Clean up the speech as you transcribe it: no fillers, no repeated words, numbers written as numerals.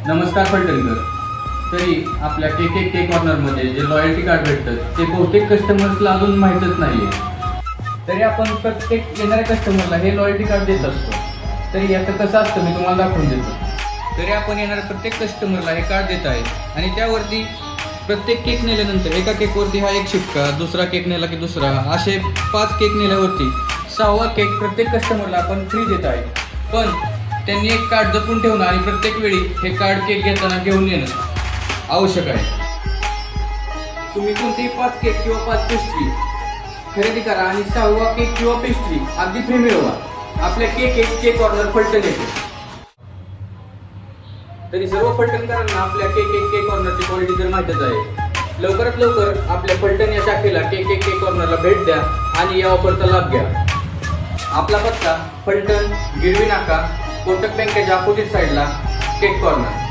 नमस्कार फलटणकर. तरी आपल्या केक कॉर्नरमध्ये जे लॉयल्टी कार्ड भेटतं ते बहुतेक कस्टमर्सला अजून माहीतच नाही आहे. तरी आपण प्रत्येक येणाऱ्या कस्टमरला हे लॉयल्टी कार्ड देत असतो. तरी याचं कसं असतं मी तुम्हाला दाखवून देतो. तरी आपण येणाऱ्या प्रत्येक कस्टमरला हे कार्ड देत आहे आणि त्यावरती प्रत्येक केक नेल्यानंतर एका केकवरती हा एक शिक्का, दुसरा केक नेला की दुसरा, असे 5 केक नेल्यावरती 6वा केक प्रत्येक कस्टमरला आपण फ्री देत आहे. पण त्यांनी एक कार्ड जपून ठेवणं आणि प्रत्येक वेळी हे कार्ड केक घेताना घेऊन येणं आवश्यक आहे. तुम्ही कोणतेही 5 केक किंवा 5 पेस्ट्री खरेदी करा आणि 6वा केक किंवा पेस्ट्री अगदी फ्री मिळवा. आपल्या केक कॉर्नर फलटण येते. तरी सर्व फलटणकरांना आपल्या केक कॉर्नरची क्वालिटी तर माहीतच आहे. लवकरात लवकर आपल्या फलटण या शाखेला केक कॉर्नरला भेट द्या आणि या ऑफरचा लाभ घ्या. आपला पत्ता फलटण गिरवी नाका कोटक बँकेच्या अपोजिट साईडला केक कॉर्नर.